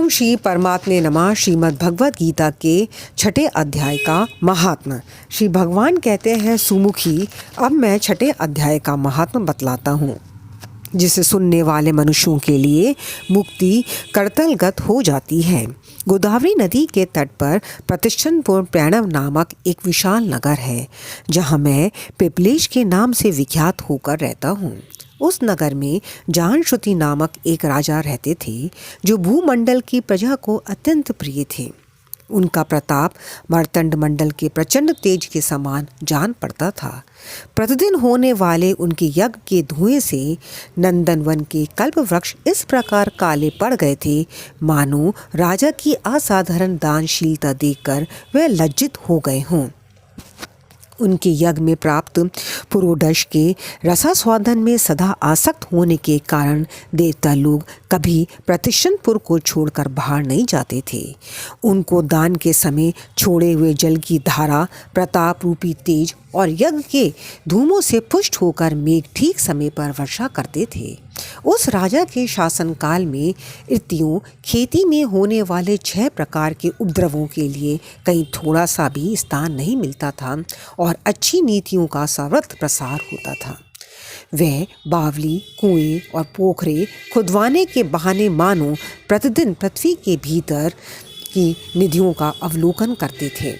ओम श्री परमात्मे नमः। श्रीमद् भगवद गीता के 6ठे अध्याय का महात्म्य। श्री भगवान कहते हैं, सुमुखी, अब मैं 6ठे अध्याय का महात्म्य बतलाता हूँ, जिसे सुनने वाले मनुष्यों के लिए मुक्ति करतलगत हो जाती है। गोदावरी नदी के तट पर प्रतिष्ठनपुर प्रणव नामक एक विशाल नगर है, जहाँ मैं पिपलेश के नाम से विख्यात होकर रहता हूँ। उस नगर में जानश्रुति नामक एक राजा रहते थे, जो भूमंडल की प्रजा को अत्यंत प्रिय थे। उनका प्रताप मार्तंड मंडल के प्रचंड तेज के समान जान पड़ता था। प्रतिदिन होने वाले उनके यज्ञ के धुएं से नंदनवन के कल्प वृक्ष इस प्रकार काले पड़ गए थे, मानो राजा की असाधारण दानशीलता देखकर वे लज्जित हो गए हों। उनके यज्ञ में प्राप्त पुरोडश के रसास्वादन में सदा आसक्त होने के कारण देवता लोग कभी प्रतिष्ठनपुर को छोड़कर बाहर नहीं जाते थे। उनको दान के समय छोड़े हुए जल की धारा, प्रताप रूपी तेज और यज्ञ के धूमों से पुष्ट होकर मेघ ठीक समय पर वर्षा करते थे। उस राजा के शासनकाल में ऋतुओं खेती में होने वाले 6 प्रकार के उपद्रवों के लिए कहीं थोड़ा सा भी स्थान नहीं मिलता था और अच्छी नीतियों का सर्वत्र प्रसार होता था। वह बावली, कुएं और पोखरे खुदवाने के बहाने मानो प्रतिदिन पृथ्वी के भीतर की निधियों का अवलोकन करते थे।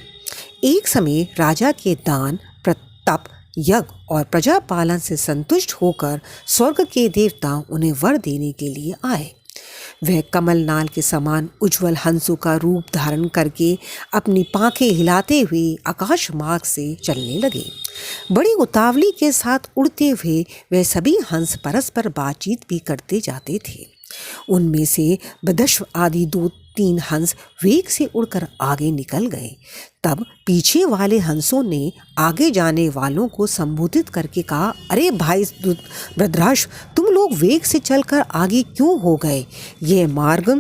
एक समय राजा के दान, प्रताप, यज्ञ और प्रजापालन से संतुष्ट होकर स्वर्ग के देवता उन्हें वर देने के लिए आए। वह कमलनाल के समान उज्ज्वल हंसों का रूप धारण करके अपनी पांखें हिलाते हुए आकाश मार्ग से चलने लगे। बड़ी उतावली के साथ उड़ते हुए वह सभी हंस परस्पर बातचीत भी करते जाते थे। उनमें से बदश्व आदि 2-3 हंस वेग से उड़कर आगे निकल गए। तब पीछे वाले हंसों ने आगे जाने वालों को संबोधित करके कहा, अरे भाई भद्राश, तुम लोग वेग से चलकर आगे क्यों हो गए? यह मार्ग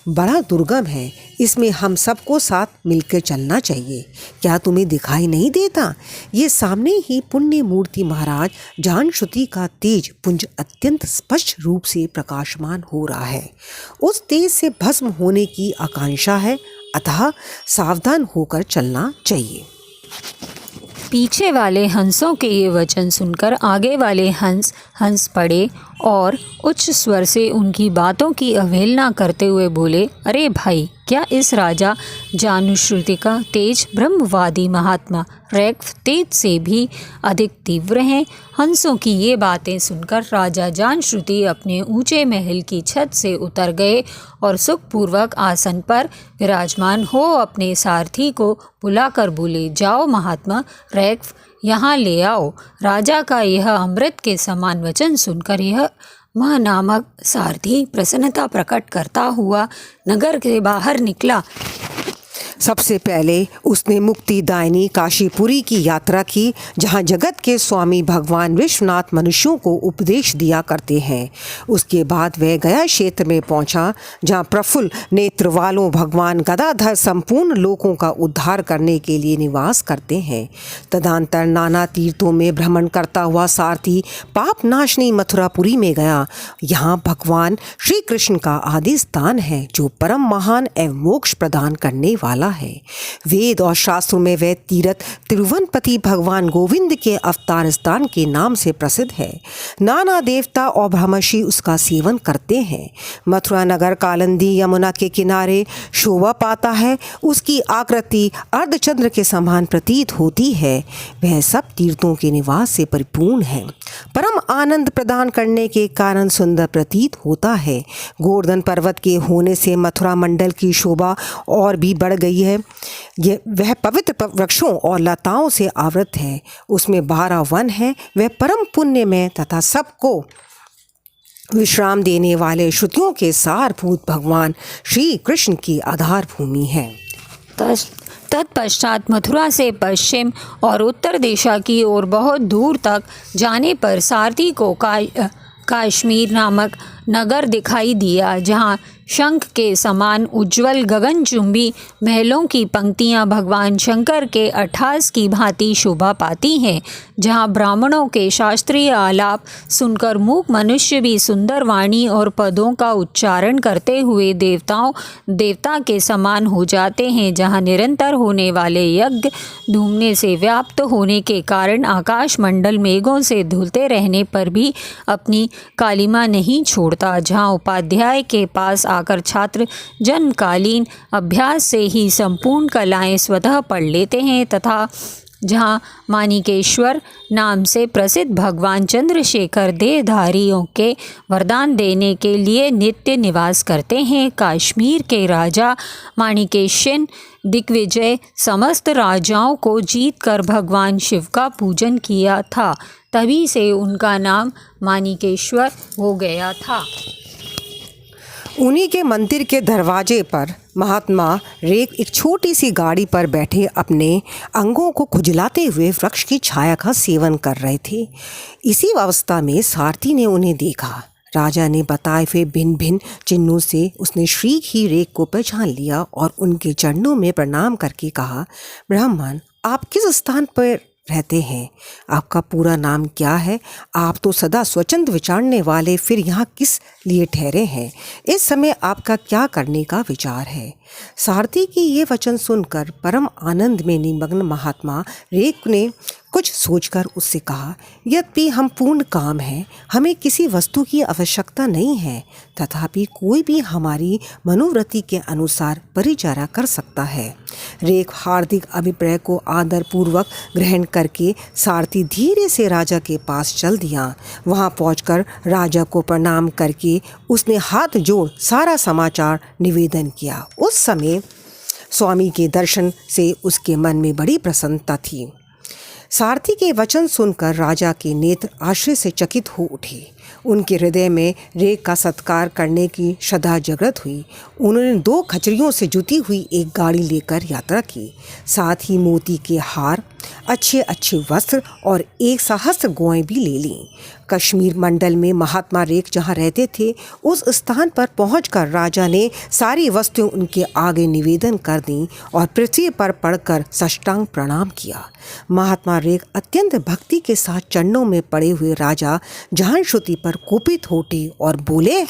बड़ा दुर्गम है, इसमें हम सबको साथ मिलकर चलना चाहिए। क्या तुम्हें दिखाई नहीं देता? ये सामने ही पुण्य मूर्ति महाराज जानश्रुति का तेज पुंज अत्यंत स्पष्ट रूप से प्रकाशमान हो रहा है। उस तेज से भस्म होने की आकांक्षा है, अतः सावधान होकर चलना चाहिए। पीछे वाले हंसों के ये वचन सुनकर आगे वाले हंस पड़े और उच्च स्वर से उनकी बातों की अवहेलना करते हुए बोले, अरे भाई, क्या इस राजा जानुश्रुति का तेज ब्रह्मवादी महात्मा रैक्व तेज से भी अधिक तीव्र हैं? हंसों की ये बातें सुनकर राजा जानश्रुति अपने ऊंचे महल की छत से उतर गए और सुखपूर्वक आसन पर विराजमान हो अपने सारथी को बुलाकर बोले, जाओ महात्मा रैक्व, यहाँ ले आओ। राजा का यह अमृत के समान वचन सुनकर यह नामक सारथी प्रसन्नता प्रकट करता हुआ नगर के बाहर निकला। सबसे पहले उसने मुक्तिदायिनी काशीपुरी की यात्रा की, जहाँ जगत के स्वामी भगवान विश्वनाथ मनुष्यों को उपदेश दिया करते हैं। उसके बाद वह गया क्षेत्र में पहुँचा, जहाँ प्रफुल्ल नेत्र वालों भगवान गदाधर संपूर्ण लोकों का उद्धार करने के लिए निवास करते हैं। तदंतर नाना तीर्थों में भ्रमण करता हुआ सारथी पाप नाशनी मथुरापुरी में गया। यहाँ भगवान श्री कृष्ण का आदि स्थान है, जो परम महान एवं मोक्ष प्रदान करने वाला है। वेद और शास्त्रों में वह तीर्थ तिरुवनपति भगवान गोविंद के अवतार स्थान के नाम से प्रसिद्ध है। नाना देवता और ब्रह्मर्षि उसका सेवन करते हैं। मथुरा नगर कालिंदी यमुना के किनारे शोभा पाता है। उसकी आकृति अर्धचंद्र के समान प्रतीत होती है। वह सब तीर्थों के निवास से परिपूर्ण है। परम आनंद प्रदान करने के कारण सुंदर प्रतीत होता है। गोवर्धन पर्वत के होने से मथुरा मंडल की शोभा और भी बढ़ गई है। वह पवित्र वृक्षों और लताओं से आवृत है। उसमें 12 वन है। वह परम पुण्यमय तथा सबको विश्राम देने वाले श्रुतियों के सारभूत भगवान श्री कृष्ण की आधार भूमि है। तत्पश्चात मथुरा से पश्चिम और उत्तर दिशा की ओर बहुत दूर तक जाने पर सारथी को काश्मीर नामक नगर दिखाई दिया, जहाँ शंख के समान उज्ज्वल गगनचुंबी महलों की पंक्तियां भगवान शंकर के अट्ठास की भांति शोभा पाती हैं। जहां ब्राह्मणों के शास्त्रीय आलाप सुनकर मूक मनुष्य भी सुंदर वाणी और पदों का उच्चारण करते हुए देवता के समान हो जाते हैं। जहां निरंतर होने वाले यज्ञ धूमने से व्याप्त होने के कारण आकाश मंडल मेघों से धुलते रहने पर भी अपनी कालिमा नहीं छोड़ता। जहां उपाध्याय के पास आकर छात्र जन्मकालीन अभ्यास से ही संपूर्ण कलाएं स्वतः पढ़ लेते हैं तथा जहाँ माणिकेश्वर नाम से प्रसिद्ध भगवान चंद्रशेखर देहधारियों के वरदान देने के लिए नित्य निवास करते हैं। कश्मीर के राजा माणिकेशन दिग्विजय समस्त राजाओं को जीतकर भगवान शिव का पूजन किया था, तभी से उनका नाम माणिकेश्वर हो गया था। उन्हीं के मंदिर के दरवाजे पर महात्मा रेक एक छोटी सी गाड़ी पर बैठे अपने अंगों को खुजलाते हुए वृक्ष की छाया का सेवन कर रहे थे। इसी अवस्था में सारथी ने उन्हें देखा। राजा ने बताए हुए भिन्न भिन्न चिन्हों से उसने शीघ्र ही रेक को पहचान लिया और उनके चरणों में प्रणाम करके कहा, ब्राह्मण, आप किस स्थान पर रहते हैं? आपका पूरा नाम क्या है? आप तो सदा स्वच्छंद विचारने वाले फिर यहाँ किस लिए ठहरे हैं? इस समय आपका क्या करने का विचार है? सारथी की ये वचन सुनकर परम आनंद में निमग्न महात्मा रेक ने कुछ सोचकर उससे कहा, यद्यपि हम पूर्ण काम हैं, हमें किसी वस्तु की आवश्यकता नहीं है, तथापि कोई भी हमारी मनोवृत्ति के अनुसार परिचारा कर सकता है। रेक हार्दिक अभिप्राय को आदरपूर्वक ग्रहण करके सारथी धीरे से राजा के पास चल दिया। वहां पहुंचकर राजा को प्रणाम करके उसने हाथ जोड़ सारा समाचार निवेदन किया। उस समय स्वामी के दर्शन से उसके मन में बड़ी प्रसन्नता थी। सारथी के वचन सुनकर राजा के नेत्र आश्चर्य से चकित हो उठे। उनके हृदय में रेक का सत्कार करने की श्रद्धा जागृत हुई। उन्होंने 2 खचरियों से जुती हुई एक गाड़ी लेकर यात्रा की। साथ ही मोती के हार, अच्छे अच्छे वस्त्र और 1 सहस्त्र गौएं भी ले लीं। कश्मीर मंडल में महात्मा रेक जहाँ रहते थे उस स्थान पर पहुंचकर राजा ने सारी वस्तुएं उनके आगे निवेदन कर दी और पृथ्वी पर पड़कर साष्टांग प्रणाम किया। महात्मा रेक अत्यंत भक्ति के साथ चरणों में पड़े हुए राजा जहांश्रुति पर कोपित हो उठे और बोले,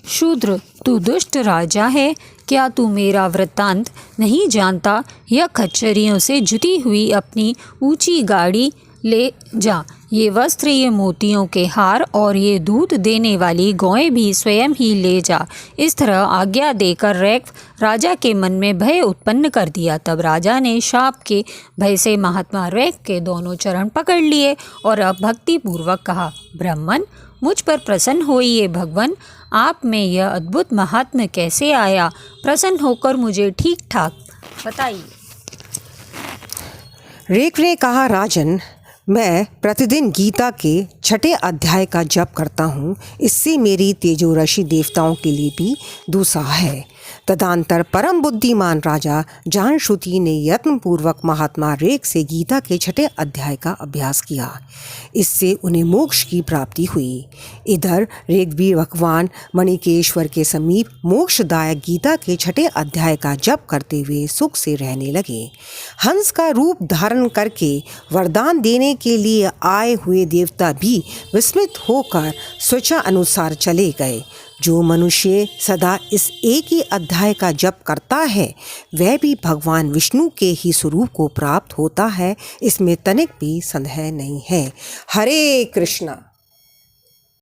शूद्र, तू दुष्ट राजा है, क्या तू मेरा वृत्तांत नहीं जानता? यह खच्चरियों से जुटी हुई अपनी ऊंची गाड़ी ले जा। ये वस्त्र, ये मोतियों के हार और ये दूध देने वाली गौएं भी स्वयं ही ले जा। इस तरह आज्ञा देकर रेक राजा के मन में भय उत्पन्न कर दिया। तब राजा ने शाप के भय से महात्मा रेक के दोनों चरण पकड़ लिए और अब भक्ति पूर्वक कहा, ब्राह्मण, मुझ पर प्रसन्न होइए। भगवान, आप में यह अद्भुत महात्म्य कैसे आया? प्रसन्न होकर मुझे ठीक ठाक बताइए। रेक ने कहा, राजन, मैं प्रतिदिन गीता के 6 अध्याय का जप करता हूँ। इससे मेरी तेजोराशि देवताओं के लिए भी दुस्साह है। तदंतर परम बुद्धिमान राजा जहांश्रुति ने यत्नपूर्वक महात्मा रेक से गीता के 6 अध्याय का अभ्यास किया। इससे उन्हें मोक्ष की प्राप्ति हुई। इधर रेक भी भगवान मणिकेश्वर के समीप मोक्षदायक गीता के 6 अध्याय का जप करते हुए सुख से रहने लगे। हंस का रूप धारण करके वरदान देने के लिए आए हुए देवता भी विस्मित होकर स्वेच्छा अनुसार चले गए। जो मनुष्य सदा इस एक ही अध्याय का जप करता है वह भी भगवान विष्णु के ही स्वरूप को प्राप्त होता है। इसमें तनिक भी संदेह नहीं है। हरे कृष्णा।